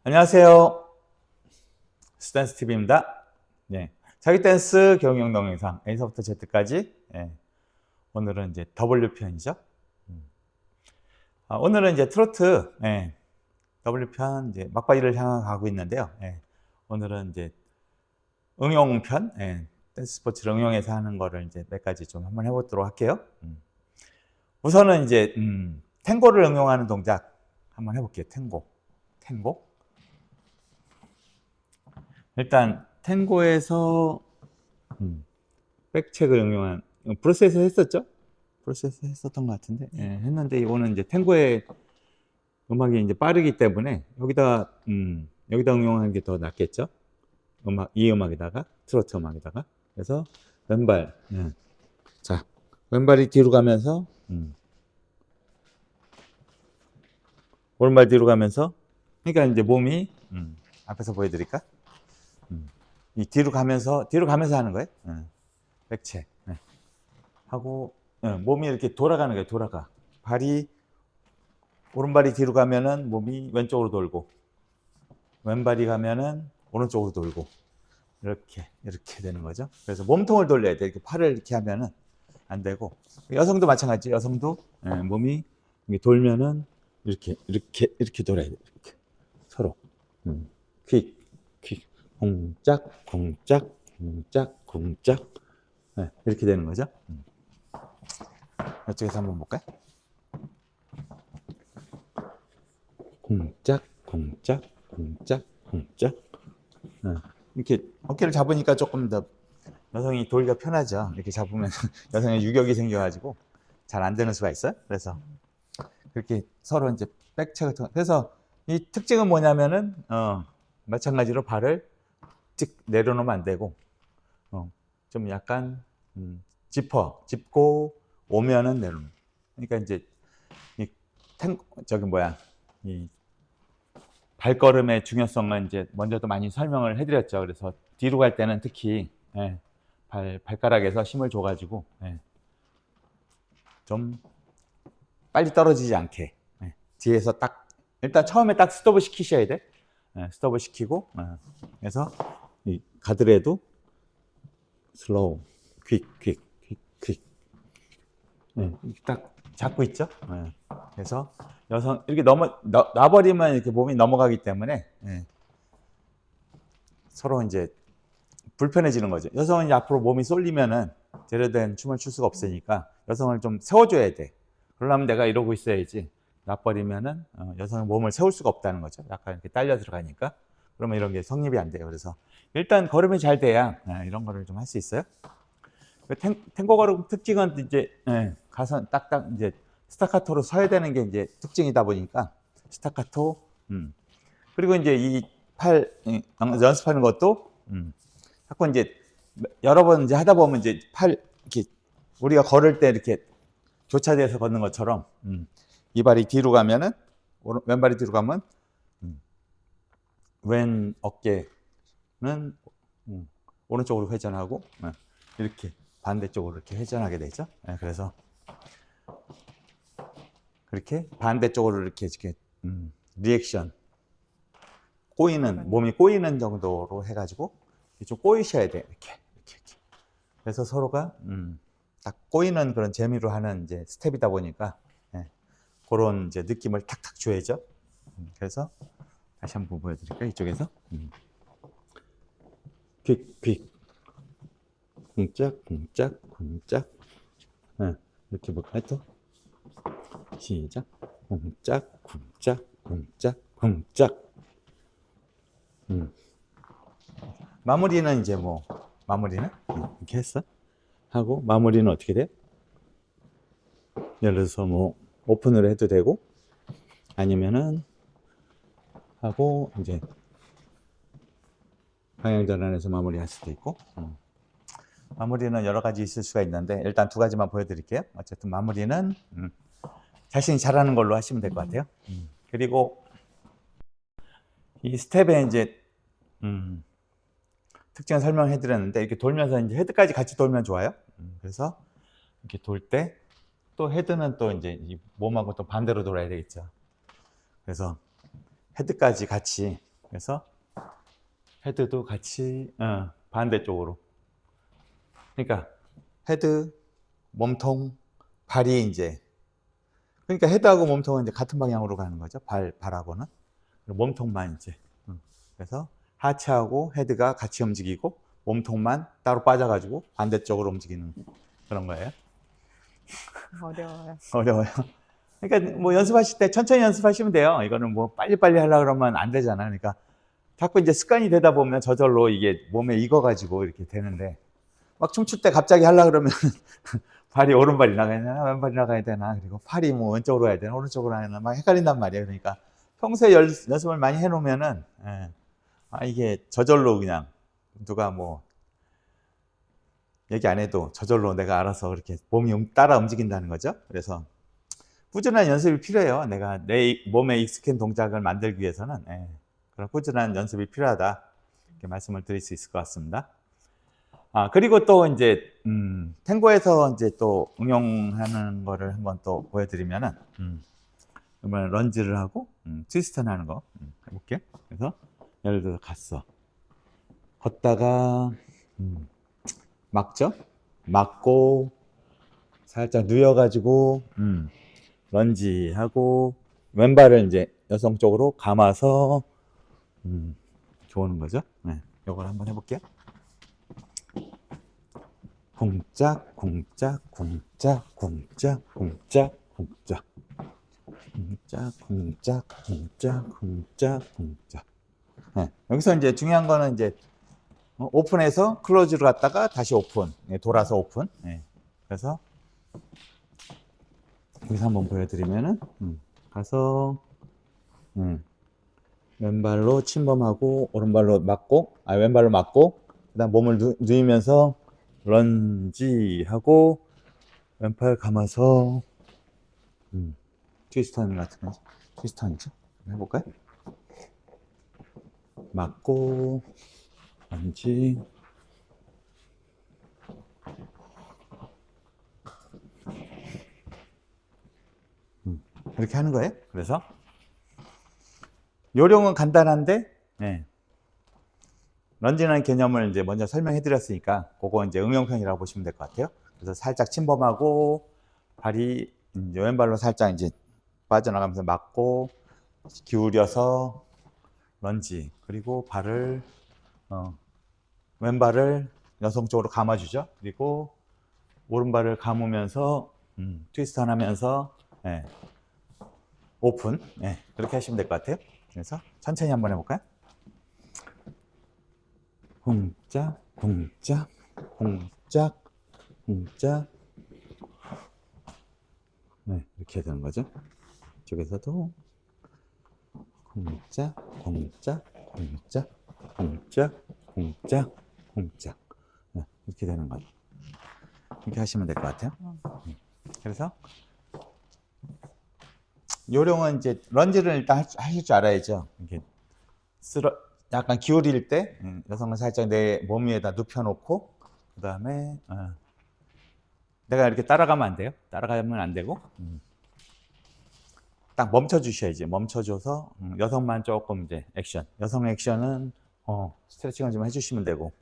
안녕하세요. 스탠스 TV입니다. 네. 자기 댄스 경영 동영상 A서부터 Z까지. 네. 오늘은 이제 W 편이죠. 오늘은 이제 트로트 W 편 이제 막바지를 향하고 있는데요. 오늘은 이제 응용편, 댄스 스포츠를 응용해서 하는 거를 이제 몇 가지 좀 한번 해보도록 할게요. 우선은 이제 탱고를 응용하는 동작 한번 해볼게요. 탱고. 일단 탱고에서 백책을 응용한 브로스에서 했었죠? 브로스에서 했었던 것 같은데 했는데 이거는 이제 탱고의 음악이 이제 빠르기 때문에 여기다 응용하는 게 더 낫겠죠? 이 음악에다가 트로트 음악에다가 그래서 왼발 자 왼발이 뒤로 가면서 오른발 뒤로 가면서 그러니까 이제 몸이 앞에서 보여드릴까? 이 뒤로 가면서 하는 거예요. 백체 하고 몸이 이렇게 돌아가는 거예요. 돌아가 오른발이 뒤로 가면은 몸이 왼쪽으로 돌고 왼발이 가면은 오른쪽으로 돌고 이렇게 되는 거죠. 그래서 몸통을 돌려야 돼. 이렇게 팔을 이렇게 하면은 안 되고 여성도 마찬가지. 여성도 몸이 이렇게 돌면은 이렇게 돌아야 돼. 이렇게 서로 퀵 공짝 이렇게 되는 거죠. 이쪽에서 한번 볼까요? 공짝 이렇게 어깨를 잡으니까 조금 더 여성이 돌기가 편하죠. 이렇게 잡으면 여성의 유격이 생겨가지고 잘 안 되는 수가 있어요. 그래서 그렇게 서로 이제 백체가 그래서 이 특징은 뭐냐면은 마찬가지로 발을 찍 내려놓으면 안 되고 좀 약간 짚고 오면은 내려놓는. 그러니까 이제 이 발걸음의 중요성은 이제 먼저도 많이 설명을 해드렸죠. 그래서 뒤로 갈 때는 특히 발가락에서 힘을 줘가지고 좀 빨리 떨어지지 않게 뒤에서 딱 일단 처음에 딱 스톱을 시키셔야 돼. 스톱을 시키고 그래서 이 가드레도 슬로우 퀵 딱 잡고 있죠. 그래서 여성 이렇게 놔버리면 이렇게 몸이 넘어가기 때문에 서로 이제 불편해지는 거죠. 여성은 이제 앞으로 몸이 쏠리면은 제대로 된 춤을 출 수가 없으니까 여성을 좀 세워줘야 돼. 그러려면 내가 이러고 있어야지. 놔버리면은 여성의 몸을 세울 수가 없다는 거죠. 약간 이렇게 딸려 들어가니까. 그러면 이런 게 성립이 안 돼요. 그래서 일단 걸음이 잘 돼야 이런 거를 좀 할 수 있어요. 탱고 걸음 특징은 이제 가선 딱딱 이제 스타카토로 서야 되는 게 이제 특징이다 보니까 스타카토 그리고 이제 이 팔 연습하는 것도 자꾸 이제 여러 번 이제 하다 보면 이제 팔 이렇게 우리가 걸을 때 이렇게 교차돼서 걷는 것처럼 이 발이 뒤로 가면은 왼발이 뒤로 가면 왼 어깨는 오른쪽으로 회전하고 이렇게 반대쪽으로 이렇게 회전하게 되죠. 그래서 그렇게 반대쪽으로 이렇게 리액션 몸이 꼬이는 정도로 해가지고 좀 꼬이셔야 돼. 이렇게. 그래서 서로가 딱 꼬이는 그런 재미로 하는 이제 스텝이다 보니까 그런 이제 느낌을 탁탁 줘야죠. 그래서 다시 한번 보여드릴까요? 이쪽에서 퀵 공짝 이렇게 볼까요? 또 시작 공짝 마무리는 이제 마무리는 이렇게 했어 하고 마무리는 어떻게 돼요? 예를 들어서 오픈을 해도 되고 아니면은 하고 이제 방향 전환해서 마무리할 수도 있고 마무리는 여러 가지 있을 수가 있는데 일단 두 가지만 보여드릴게요. 어쨌든 마무리는 자신이 잘하는 걸로 하시면 될 것 같아요. 그리고 이 스텝에 이제 특징을 설명해 드렸는데 이렇게 돌면서 이제 헤드까지 같이 돌면 좋아요. 그래서 이렇게 돌 때 또 헤드는 또 이제 이 몸하고 또 반대로 돌아야 되겠죠. 그래서 헤드까지 같이 그래서 헤드도 같이 반대쪽으로. 그러니까 헤드, 몸통, 발이 이제 그러니까 헤드하고 몸통은 이제 같은 방향으로 가는 거죠. 발하고는. 몸통만 이제. 그래서 하체하고 헤드가 같이 움직이고 몸통만 따로 빠져가지고 반대쪽으로 움직이는 그런 거예요. 어려워요. 어려워요. 그러니까 뭐 연습하실 때 천천히 연습하시면 돼요. 이거는 뭐 빨리빨리 하려고 그러면 안 되잖아. 그러니까 자꾸 이제 습관이 되다 보면 저절로 이게 몸에 익어가지고 이렇게 되는데 막 춤출 때 갑자기 하려고 그러면 발이 오른발이 나가야 되나 왼발이 나가야 되나 그리고 팔이 뭐 왼쪽으로 가야 되나 오른쪽으로 가야 되나 막 헷갈린단 말이에요. 그러니까 평소에 연습을 많이 해놓으면은 이게 저절로 그냥 누가 뭐 얘기 안 해도 저절로 내가 알아서 그렇게 몸이 따라 움직인다는 거죠. 그래서 꾸준한 연습이 필요해요. 내가 내 몸에 익숙한 동작을 만들기 위해서는 그런 꾸준한 연습이 필요하다 이렇게 말씀을 드릴 수 있을 것 같습니다. 그리고 또 이제 탱고에서 이제 또 응용하는 거를 한번 또 보여드리면은 이번에 런지를 하고 트위스턴 하는 거 해볼게요. 그래서 예를 들어 걷다가 막죠? 막고 살짝 누워가지고 런지하고 왼발을 이제 여성 쪽으로 감아서 좋은 거죠. 네, 이걸 한번 해볼게요. 쿵짝 쿵짝 쿵짝 쿵짝 쿵짝 쿵짝 쿵짝 쿵짝 쿵짝 쿵짝 쿵짝. 네, 여기서 이제 중요한 거는 이제 오픈해서 클로즈로 갔다가 다시 오픈, 돌아서 오픈. 그래서 여기서 한번 보여드리면은 가서 왼발로 침범하고 오른발로 맞고 왼발로 맞고 그다음 몸을 누이면서 런지하고 왼팔 감아서 트위스턴 같은 거지. 트위스턴이죠. 해볼까요? 맞고 런지 이렇게 하는 거예요. 그래서 요령은 간단한데 런지라는 개념을 이제 먼저 설명해 드렸으니까 그거 이제 응용편이라고 보시면 될 것 같아요. 그래서 살짝 침범하고 발이 이제 왼발로 살짝 이제 빠져나가면서 맞고 기울여서 런지 그리고 발을 왼발을 여성 쪽으로 감아주죠. 그리고 오른발을 감으면서 트위스턴 하면서 오픈 그렇게 하시면 될 것 같아요. 그래서 천천히 한번 해볼까요? 쿵짝 쿵짝 쿵짝 쿵짝 이렇게 해야 되는 거죠. 이쪽에서도 쿵짝 쿵짝 쿵짝 쿵짝 쿵짝 쿵짝 이렇게 되는 거죠. 이렇게 하시면 될 것 같아요. 그래서 요령은 이제 런지를 일단 하실 줄 알아야죠. 이렇게 약간 기울일 때 여성은 살짝 내 몸 위에다 눕혀놓고 그 다음에 내가 이렇게 따라가면 안 돼요. 따라가면 안 되고 딱 멈춰 주셔야지. 멈춰줘서 여성만 조금 이제 액션. 여성 액션은 스트레칭을 좀 해주시면 되고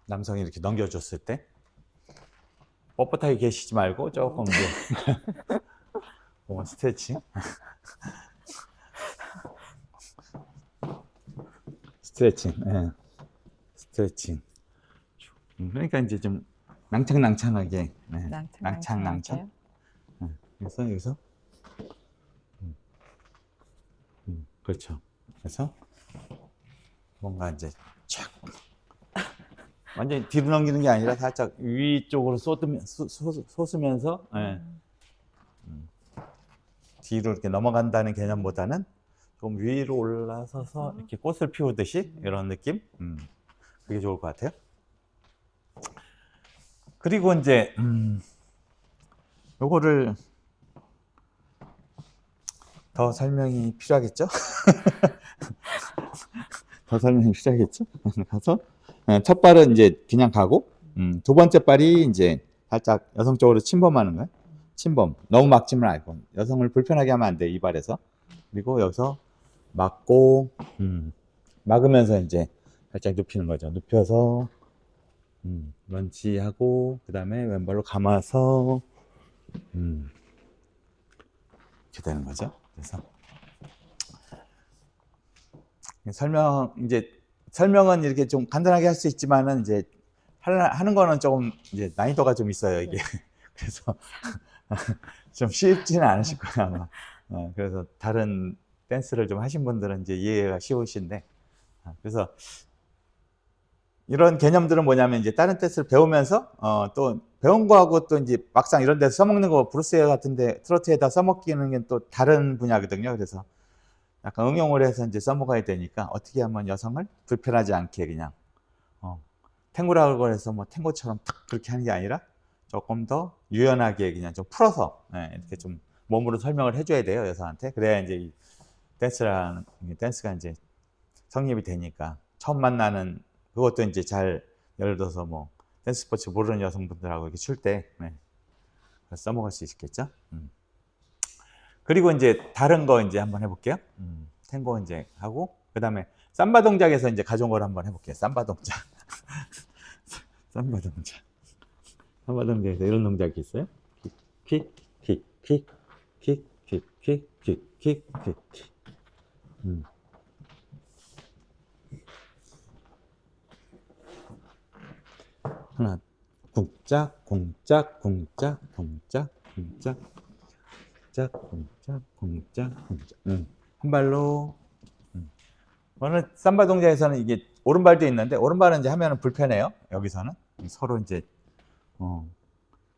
남성이 이렇게 넘겨줬을 때 뻣뻣하게 계시지 말고 조금 이제 스트레칭. 스트레칭. 스트레칭. 그러니까 이제 좀 낭창낭창하게. 낭창낭창. 그래서 여기서 그렇죠. 그래서 뭔가 이제 촥 완전히 뒤로 넘기는 게 아니라 살짝 위쪽으로 쏟으면서 뒤로 이렇게 넘어간다는 개념보다는 좀 위로 올라서서 이렇게 꽃을 피우듯이 이런 느낌? 그게 좋을 것 같아요. 그리고 이제 요거를 더 설명이 필요하겠죠? 더 설명이 필요하겠죠? 가서 첫 발은 이제 그냥 가고 두 번째 발이 이제 살짝 여성 쪽으로 침범하는 거예요. 침범. 너무 막지 말고 여성을 불편하게 하면 안 돼. 이 발에서. 그리고 여기서 막고, 막으면서 이제 살짝 눕히는 거죠. 눕혀서, 런치하고, 그 다음에 왼발로 감아서, 이렇게 되는 거죠. 그래서, 설명은 이렇게 좀 간단하게 할 수 있지만은, 이제, 하는 거는 조금, 이제, 난이도가 좀 있어요, 이게. 그래서, 좀 쉽지는 않으실 거예요, 아마. 그래서 다른 댄스를 좀 하신 분들은 이제 이해가 쉬우신데, 그래서 이런 개념들은 뭐냐면 이제 다른 댄스를 배우면서, 또 배운 거하고 또 이제 막상 이런 데서 써먹는 거, 브루스 같은데 트로트에다 써먹기는 게 또 다른 분야거든요. 그래서 약간 응용을 해서 이제 써먹어야 되니까 어떻게 하면 여성을 불편하지 않게 그냥, 탱고라고 해서 뭐 탱고처럼 탁 그렇게 하는 게 아니라 조금 더 유연하게 그냥 좀 풀어서, 이렇게 좀 몸으로 설명을 해줘야 돼요, 여성한테. 그래야 이제 이 댄스가 이제 성립이 되니까. 처음 만나는, 그것도 이제 예를 들어서 뭐, 댄스 스포츠 모르는 여성분들하고 이렇게 출 때, 써먹을 수 있겠죠? 그리고 이제 다른 거 이제 한번 해볼게요. 탱고 이제 하고, 그 다음에 삼바 동작에서 이제 가져온 걸 한번 해볼게요. 삼바 동작. 삼바 동작. 삼바 동작에서 이런 동작이 있어요. 킥, 킥, 킥, 킥, 킥, 킥, 킥, 킥, 킥, 킥. 하나, 쿵짝, 쿵짝, 쿵짝, 쿵짝, 쿵짝, 쿵짝, 쿵짝, 쿵짝, 쿵짝. 한 발로. 어느 삼바 동작에서는 이게 오른발도 있는데, 오른발은 이제 하면은 불편해요. 여기서는 서로 이제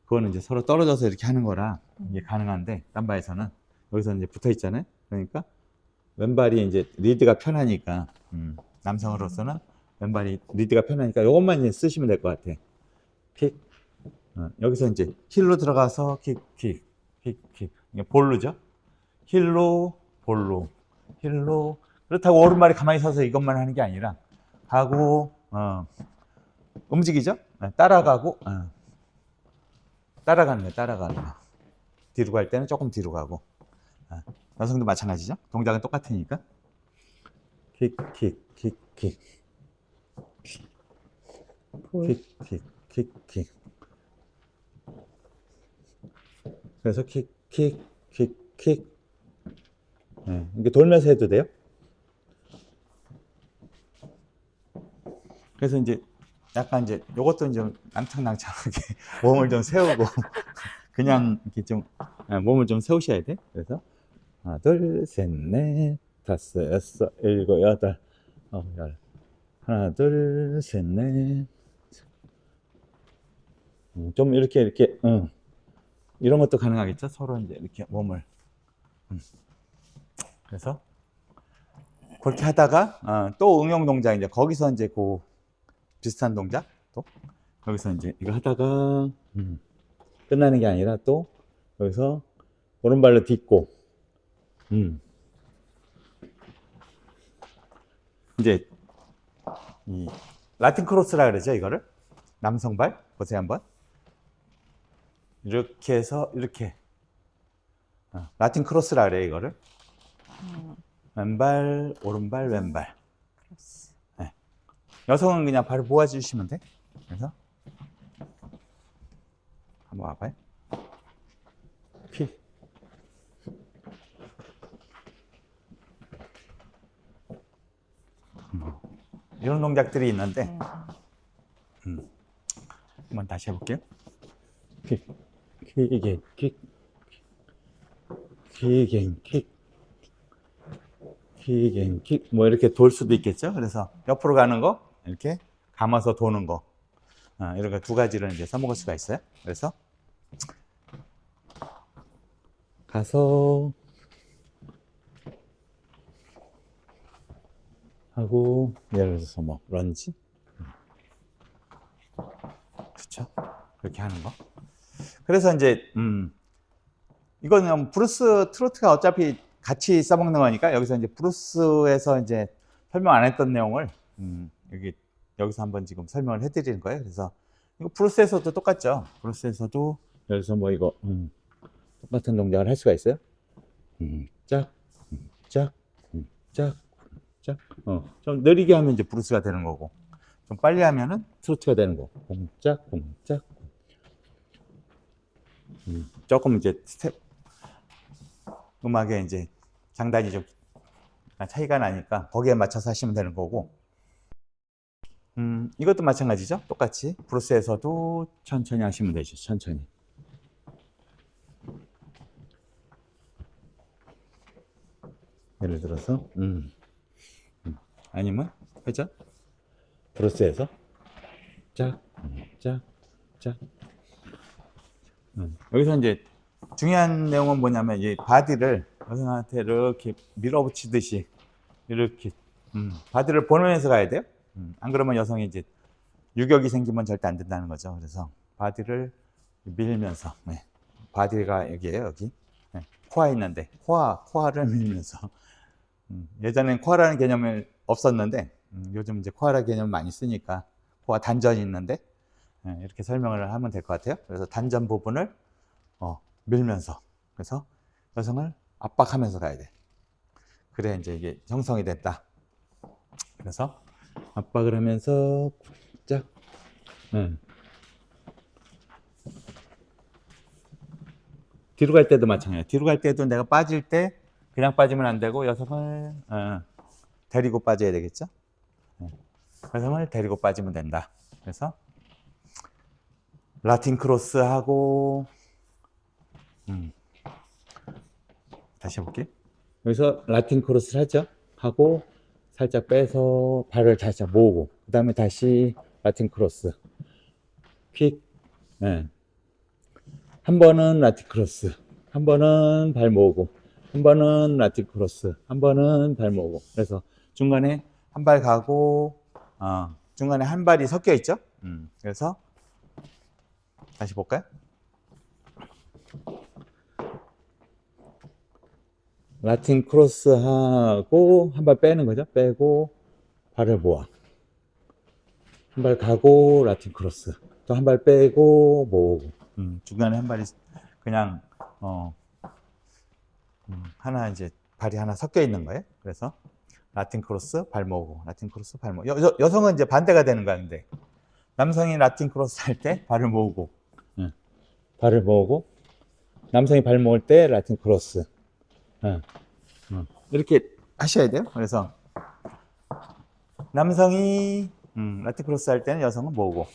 그거는 이제 서로 떨어져서 이렇게 하는 거라 이게 가능한데, 삼바에서는 여기서는 이제 붙어 있잖아요. 그러니까 왼발이 이제 리드가 편하니까, 남성으로서는 왼발이 리드가 편하니까 이것만 이제 쓰시면 될 것 같아. 킥. 여기서 이제 힐로 들어가서 킥, 킥, 킥, 킥. 이게 볼로죠. 힐로, 볼로, 힐로. 그렇다고 오른발이 가만히 서서 이것만 하는 게 아니라 가고, 움직이죠. 따라가고, 따라가는 거예요. 따라가는 거. 뒤로 갈 때는 조금 뒤로 가고. 여성도 마찬가지죠. 동작은 똑같으니까. 킥, 킥, 킥, 킥. 킥, 킥, 킥, 킥. 그래서 킥, 킥, 킥, 킥. 이게 돌면서 해도 돼요. 그래서 이제 약간 이제 요것도 좀 낭창낭창하게 몸을 좀 세우고 그냥 이렇게 좀 몸을 좀 세우셔야 돼. 그래서 하나, 둘, 셋, 넷, 다섯, 여섯, 일곱, 여덟, 열. 하나, 둘, 셋, 넷. 좀 이렇게 이런 것도 가능하겠죠. 서로 이제 이렇게 몸을. 그래서 그렇게 하다가 또 응용 동작 이제 거기서 이제 그 비슷한 동작 또 여기서 이제 이거 하다가 끝나는 게 아니라 또 여기서 오른발로 딛고 이제 이 라틴 크로스라 그러죠. 이거를 남성발 보세요 한번. 이렇게 해서 이렇게 라틴 크로스라 그래요. 이거를 왼발 오른발 왼발. 네. 여성은 그냥 발을 모아주시면 돼. 그래서 한번 와봐요. 킥. 이런 동작들이 있는데 한번 다시 해볼게요. 킥, 킥, 킥, 킥, 킥, 킥, 킥. 뭐 이렇게 돌 수도 있겠죠. 그래서 옆으로 가는 거, 이렇게 감아서 도는 거, 이렇게 두 가지를 이제 써먹을 수가 있어요. 그래서 가서 하고 예를 들어서 뭐 런지, 그렇죠? 그렇게 하는 거. 그래서 이제 이거는 브루스 트로트가 어차피 같이 써먹는 거니까 여기서 이제 브루스에서 이제 설명 안 했던 내용을 여기서 한번 지금 설명을 해드리는 거예요. 그래서 이거 브루스에서도 똑같죠. 브루스에서도 여기서 뭐 이거 똑같은 동작을 할 수가 있어요. 짝, 짝, 짝, 짝. 좀 느리게 하면 이제 브루스가 되는 거고, 좀 빨리 하면은 트로트가 되는 거고. 공짝, 공짝. 조금 이제 스텝 음악에 이제 장단이 좀 차이가 나니까 거기에 맞춰서 하시면 되는 거고. 이것도 마찬가지죠. 똑같이 브루스에서도 천천히 하시면 되죠. 천천히. 예를 들어서 아니면 그죠? 브루스에서 짝, 짝, 짝. 여기서 이제 중요한 내용은 뭐냐면 이 바디를 여성한테 이렇게 밀어붙이듯이 이렇게 바디를 보면서 가야 돼요. 안 그러면 여성이 이제 유격이 생기면 절대 안 된다는 거죠. 그래서 바디를 밀면서, 네. 바디가 여기에요, 여기. 네. 코아 있는데 코아를 밀면서. 예전엔 코아라는 개념이 없었는데 요즘 이제 코아라 개념을 많이 쓰니까 코아 단전이 있는데, 네, 이렇게 설명을 하면 될 것 같아요. 그래서 단전 부분을 밀면서, 그래서 여성을 압박하면서 가야 돼. 그래 이제 이게 형성이 됐다. 그래서 압박을 하면서 쫙. 뒤로 갈 때도 마찬가지예요. 뒤로 갈 때도 내가 빠질 때 그냥 빠지면 안 되고 여성을 데리고 빠져야 되겠죠. 여성을 데리고 빠지면 된다. 그래서 라틴 크로스 하고 다시 해볼게요. 여기서 라틴 크로스를 하죠. 하고 살짝 빼서 발을 살짝 모으고 그 다음에 다시 라틴 크로스 퀵. 한 번은 라틴 크로스, 한 번은 발 모으고, 한 번은 라틴 크로스, 한 번은 발 모으고. 그래서 중간에 한 발 가고, 중간에 한 발이 섞여 있죠. 그래서 다시 볼까요? 라틴 크로스 하고 한 발 빼는 거죠. 빼고 발을 모아. 한 발 가고 라틴 크로스. 또 한 발 빼고 모으고. 중간에 한 발이 그냥 하나 이제 발이 하나 섞여 있는 거예요. 그래서 라틴 크로스 발 모으고, 라틴 크로스 발 모으고. 여성은 이제 반대가 되는 거야. 근데 남성이 라틴 크로스 할 때 발을 모으고, 발을 모으고, 남성이 발 모을 때 라틴 크로스. 이렇게 하셔야 돼요. 그래서 남성이 라틴 크로스 할 때는 여성은 모으고,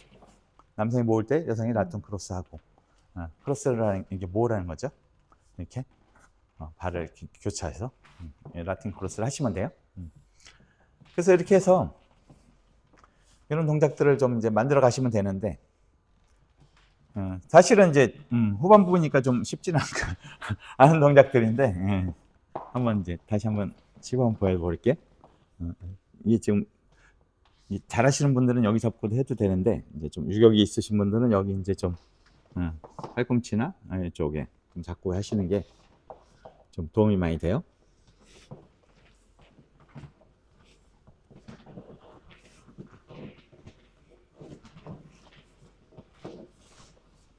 남성이 모을 때 여성이 라틴 크로스 하고. 크로스를 이게 모으라는 거죠. 이렇게 발을 이렇게 교차해서 라틴 크로스를 하시면 돼요. 그래서 이렇게 해서 이런 동작들을 좀 이제 만들어 가시면 되는데, 사실은 이제 후반부니까 좀 쉽지는 않은 동작들인데, 한번 이제 다시 한번 시범 보여볼게요. 이게 지금 잘하시는 분들은 여기 잡고도 해도 되는데, 이제 좀 유격이 있으신 분들은 여기 이제 좀 팔꿈치나 이쪽에 좀 잡고 하시는 게 좀 도움이 많이 돼요.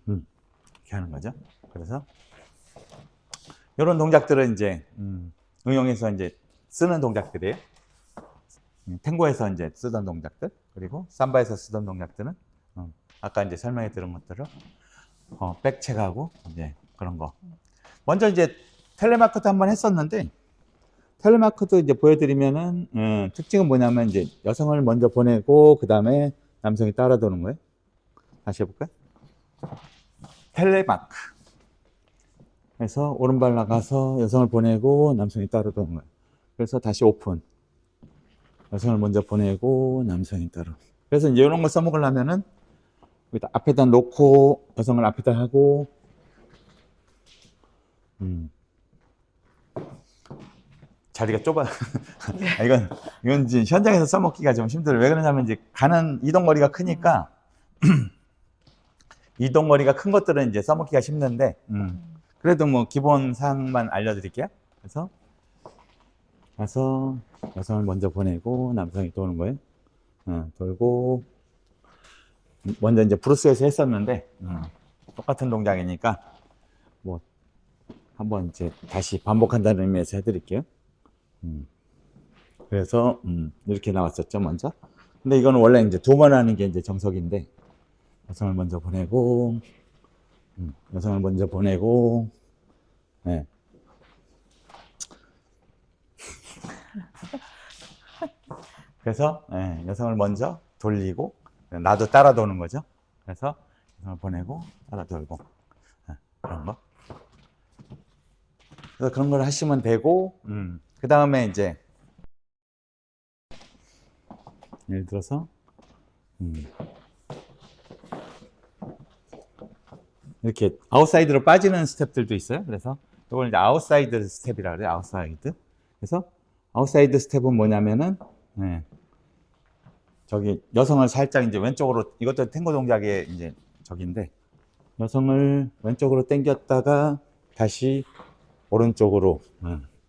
이렇게 하는 거죠. 그래서 이런 동작들은 이제 응용해서 이제 쓰는 동작들이에요. 탱고에서 이제 쓰던 동작들, 그리고 삼바에서 쓰던 동작들은 아까 이제 설명해 드린 것들을 백체크하고 이제 그런 거. 먼저 이제 텔레마크도 한번 했었는데, 텔레마크도 이제 보여드리면은 특징은 뭐냐면 이제 여성을 먼저 보내고 그 다음에 남성이 따라 도는 거예요. 다시 해볼까요? 텔레마크. 그래서 오른발 나가서 여성을 보내고 남성이 따라 도는 거예요. 그래서 다시 오픈. 여성을 먼저 보내고 남성이 따라. 그래서 이제 이런 걸 써먹으려면은 여기다 앞에다 놓고 여성을 앞에다 하고 자리가 좁아. 이건 이제 현장에서 써먹기가 좀 힘들어요. 왜 그러냐면 이제 가는 이동거리가 크니까 이동거리가 큰 것들은 이제 써먹기가 힘든데, 그래도 뭐 기본 사항만 알려드릴게요. 그래서 가서 여성을 먼저 보내고 남성이 도는 거예요. 돌고 먼저 이제 브루스에서 했었는데 똑같은 동작이니까 뭐 한번 이제 다시 반복한다는 의미에서 해드릴게요. 그래서 이렇게 나왔었죠 먼저. 근데 이거는 원래 이제 두 번 하는 게 이제 정석인데 여성을 먼저 보내고 여성을 먼저 보내고 네. 그래서 네, 여성을 먼저 돌리고 나도 따라 도는 거죠. 그래서 여성을 보내고 따라 돌고 네, 그런 거. 그래서 그런 걸 하시면 되고 그 다음에 이제 예를 들어서 이렇게 아웃사이드로 빠지는 스텝들도 있어요. 그래서 이걸 이제 아웃사이드 스텝이라 그래요. 아웃사이드. 그래서 아웃사이드 스텝은 뭐냐면은 네, 저기 여성을 살짝 이제 왼쪽으로 이것도 탱고 동작의 이제 저기인데 여성을 왼쪽으로 당겼다가 다시 오른쪽으로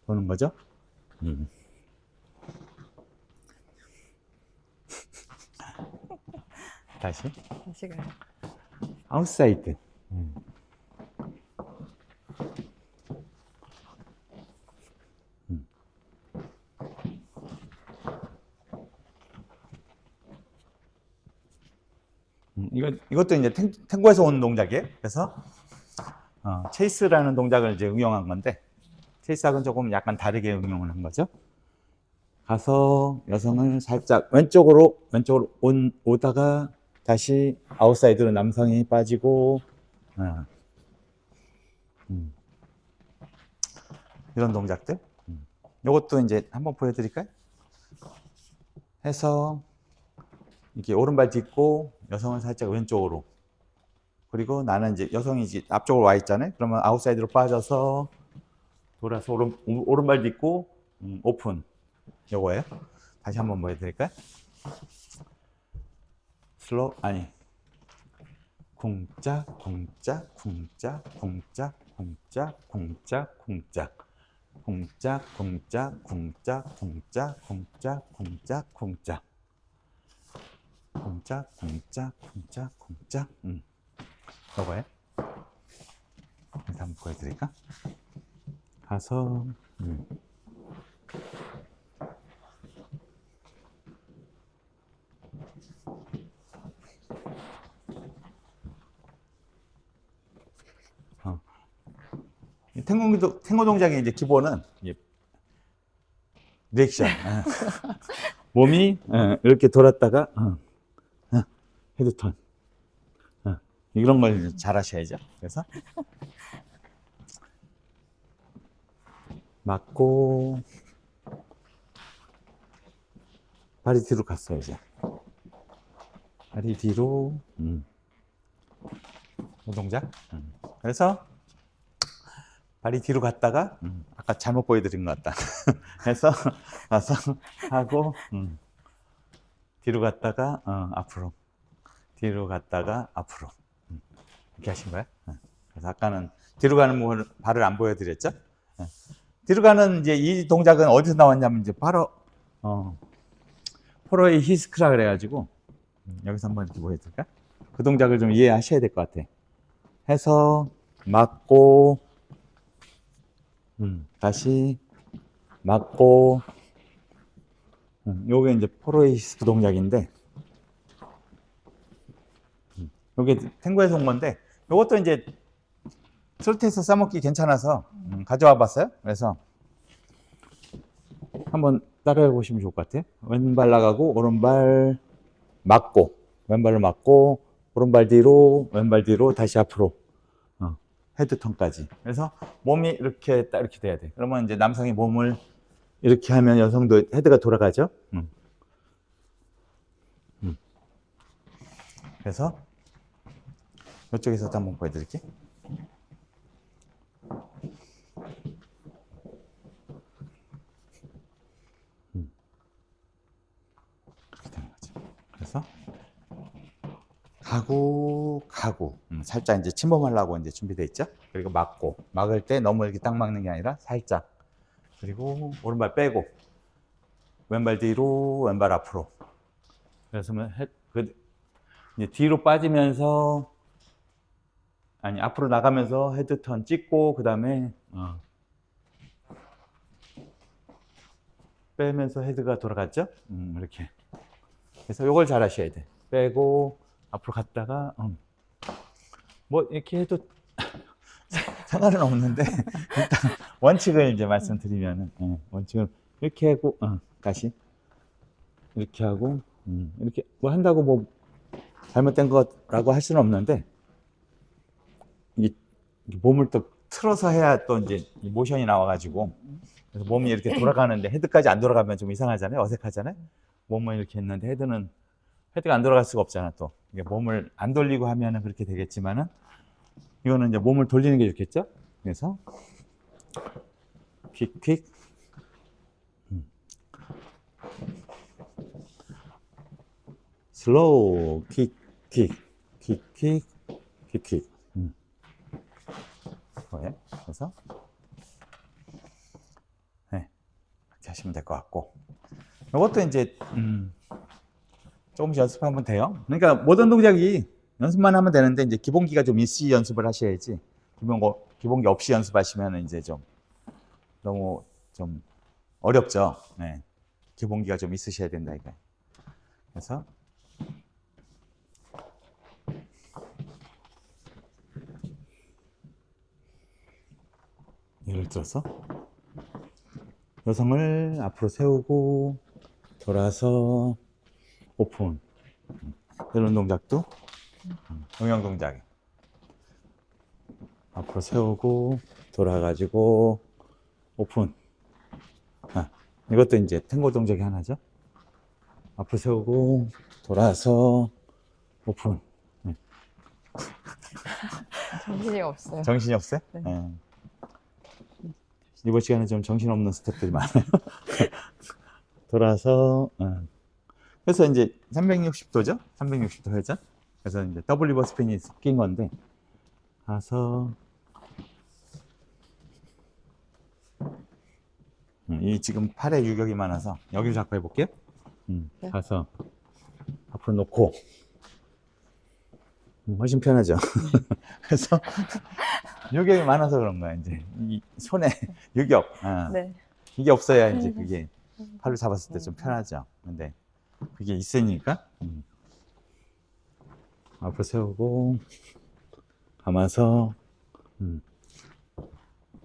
도는 거죠. 다시 가요. 아웃사이드. 이것도 이제 탱고에서 온 동작이에요. 그래서 체이스라는 동작을 이제 응용한 건데 체이스하고는 조금 약간 다르게 응용을 한 거죠. 가서 여성을 살짝 왼쪽으로 오다가 다시 아웃사이드로 남성이 빠지고 이런 동작들. 이것도 이제 한번 보여드릴까요? 해서 이렇게 오른발 딛고 여성은 살짝 왼쪽으로 그리고 나는 이제 여성이 이제 앞쪽으로 와 있잖아요. 그러면 아웃사이드로 빠져서 돌아서 오른발 딛고 오픈. 요거예요. 다시 한번 보여드릴까요? 슬로우 아니 쿵짝 쿵짝 쿵짝 쿵짝 쿵짝 쿵짝 쿵짝 쿵짝 쿵짝 쿵짝 쿵짝 쿵짝 쿵짝 쿵짝 쿵짝 쿵짝 쿵짝 쿵짝 요거예요. 한번 보여드릴까? 가서 탱고 동작의 이제 기본은 리액션. 몸이 이렇게 돌았다가 헤드턴. 이런 걸 잘 하셔야죠. 그래서 맞고 발이 뒤로 갔어요. 이제 발이 뒤로 이 동작. 그래서 발이 뒤로 갔다가 아까 잘못 보여드린 것 같다. 해서 가서 하고 뒤로 갔다가 앞으로 뒤로 갔다가 앞으로 이렇게 하신 거예요. 그래서 아까는 뒤로 가는 발을 안 보여드렸죠. 뒤로 가는 이제 이 동작은 어디서 나왔냐면 이제 바로 포로의 히스크라 그래가지고 여기서 한번 이렇게 보여드릴까? 그 동작을 좀 이해하셔야 될 것 같아. 해서 맞고 다시 맞고 요게 이제 포로의 히스크 동작인데 요게 탱고에서 온 건데 요것도 이제 트로트에서 싸먹기 괜찮아서 가져와 봤어요. 그래서 한번 따라해 보시면 좋을 것 같아요. 왼발 나가고 오른발 맞고 왼발을 맞고 오른발 뒤로 왼발 뒤로 다시 앞으로 헤드턴까지. 그래서 몸이 이렇게 딱 이렇게 돼야 돼. 그러면 이제 남성이 몸을 이렇게 하면 여성도 헤드가 돌아가죠. 그래서 이쪽에서도 한번 보여드릴게요. 그렇게 되는 거죠. 그래서 가고 살짝 이제 침범하려고 이제 준비되어 있죠. 그리고 막고 막을 때 너무 이렇게 딱 막는 게 아니라 살짝 그리고 오른발 빼고 왼발 뒤로 왼발 앞으로. 그래서 이제 뒤로 빠지면서 아니 앞으로 나가면서 헤드턴 찍고 그 다음에 빼면서 헤드가 돌아갔죠? 이렇게. 그래서 요걸 잘 하셔야 돼. 빼고 앞으로 갔다가 뭐 이렇게 해도 상관은 없는데 일단 원칙을 이제 말씀드리면은 원칙을 이렇게 하고 다시 이렇게 하고 이렇게 뭐 한다고 뭐 잘못된 거라고 할 수는 없는데 이 몸을 또 틀어서 해야 또 이제 이 모션이 나와가지고 그래서 몸이 이렇게 돌아가는데 헤드까지 안 돌아가면 좀 이상하잖아요. 어색하잖아요. 몸을 이렇게 했는데 헤드가 안 돌아갈 수가 없잖아. 또 이게 몸을 안 돌리고 하면은 그렇게 되겠지만은 이거는 이제 몸을 돌리는 게 좋겠죠. 그래서 퀵 슬로우 퀵 그래서 네, 이렇게 하시면 될 것 같고 이것도 이제 조금씩 연습하면 돼요. 그러니까 모든 동작이 연습만 하면 되는데 이제 기본기가 좀 있이 연습을 하셔야지 기본기 없이 연습하시면 이제 좀 너무 좀 어렵죠. 네. 기본기가 좀 있으셔야 된다 이거. 그래서 예를 들어서 여성을 앞으로 세우고 돌아서 오픈 이런 동작도 응용 동작이 앞으로 세우고 돌아가지고 오픈 이것도 이제 탱고 동작이 하나죠. 앞으로 세우고 돌아서 오픈 정신이 없어요. 정신이 없어요? 네. 네. 이번 시간에 좀 정신없는 스텝들이 많아요. 돌아서 그래서 이제 360도죠? 360도 회전. 그래서 이제 더블 리버 스핀이 섞인 건데 가서 이 지금 팔에 유격이 많아서 여기를 잡고 해볼게요. 네. 가서 앞으로 놓고 훨씬 편하죠. 그래서 유격이 많아서 그런 거야. 이제 이 손에 유격 네. 이게 없어야 이제 그게 팔로 잡았을 때 좀 편하죠. 근데 그게 있으니까 앞으로 세우고 감아서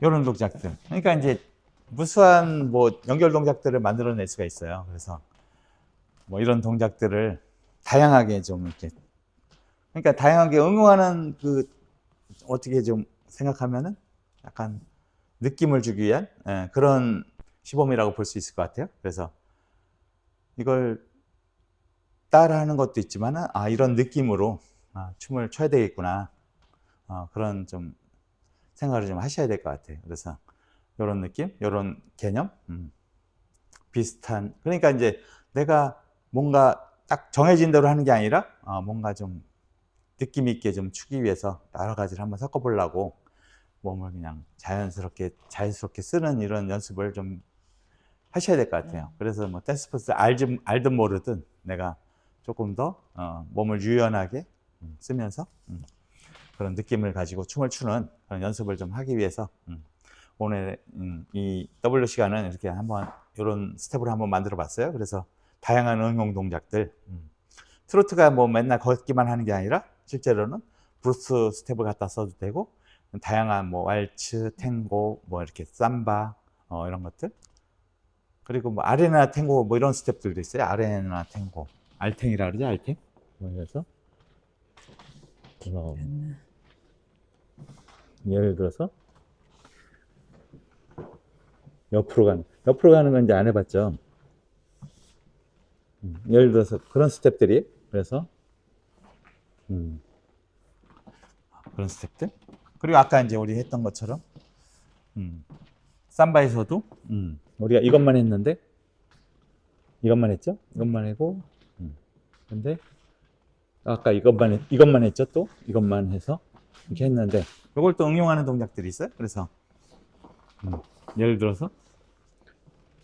이런 동작들. 그러니까 이제 무수한 뭐 연결 동작들을 만들어낼 수가 있어요. 그래서 뭐 이런 동작들을 다양하게 좀 이렇게 그러니까 다양하게 응용하는 그 어떻게 좀 생각하면은 약간 느낌을 주기 위한 그런 시범이라고 볼 수 있을 것 같아요. 그래서 이걸 따라하는 것도 있지만은 이런 느낌으로 춤을 춰야 되겠구나 그런 좀 생각을 좀 하셔야 될 것 같아요. 그래서 이런 느낌, 이런 개념 비슷한 그러니까 이제 내가 뭔가 딱 정해진 대로 하는 게 아니라 뭔가 좀 느낌 있게 좀 추기 위해서 여러 가지를 한번 섞어 보려고 몸을 그냥 자연스럽게 쓰는 이런 연습을 좀 하셔야 될 것 같아요. 그래서 뭐 댄스 포스 알든 모르든 내가 조금 더 몸을 유연하게 쓰면서 그런 느낌을 가지고 춤을 추는 그런 연습을 좀 하기 위해서 오늘 이 W 시간은 이렇게 한번 이런 스텝으로 한번 만들어 봤어요. 그래서 다양한 응용 동작들 트로트가 뭐 맨날 걷기만 하는 게 아니라 실제로는 브루스 스텝을 갖다 써도 되고 다양한 뭐 왈츠, 탱고, 뭐 이렇게 삼바 이런 것들 그리고 뭐 아레나 탱고 뭐 이런 스텝들도 있어요. 아레나 탱고, 알탱이라 그러죠, 알탱. 뭐 그래서 예를 들어서 옆으로 가는 건 이제 안 해봤죠. 예를 들어서 그런 스텝들이 그래서 그런 스텝들 그리고 아까 이제 우리 했던 것처럼 삼바에서도 우리가 이것만 했는데 이것만 했죠. 이것만 하고 근데 아까 이것만 했죠. 또 이것만 해서 이렇게 했는데 이걸 또 응용하는 동작들이 있어요. 그래서 예를 들어서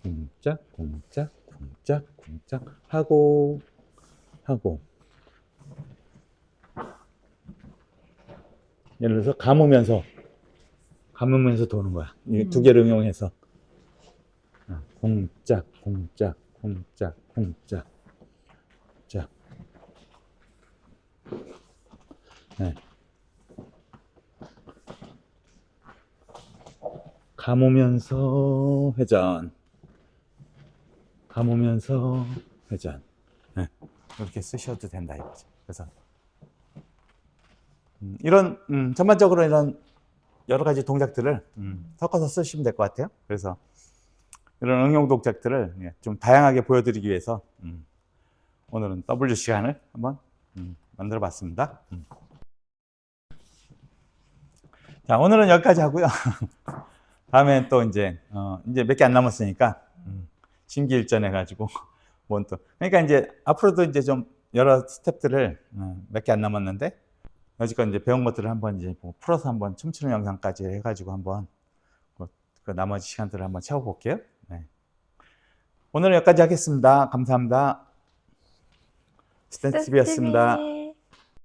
쿵짝 쿵짝 쿵짝 쿵짝 하고 예를 들어서 감으면서 도는 거야. 이 두 개를 응용해서 공짝, 공짝, 공짝, 공짝. 짝. 네. 감으면서 회전. 감으면서 회전. 네. 이렇게 쓰셔도 된다 이거죠. 그래서 이런 전반적으로 이런 여러 가지 동작들을 섞어서 쓰시면 될 것 같아요. 그래서 이런 응용 동작들을 좀 다양하게 보여드리기 위해서 오늘은 W 시간을 한번 만들어 봤습니다. 자, 오늘은 여기까지 하고요. 다음에 또 이제 몇 개 안 남았으니까 심기일전 해가지고 그러니까 이제 앞으로도 이제 좀 여러 스텝들을 몇 개 안 남았는데 여지껏 이제 배운 것들을 한번 이제 풀어서 한번 춤추는 영상까지 해가지고 한번 그 나머지 시간들을 한번 채워볼게요. 네. 오늘은 여기까지 하겠습니다. 감사합니다. 스탠스TV였습니다.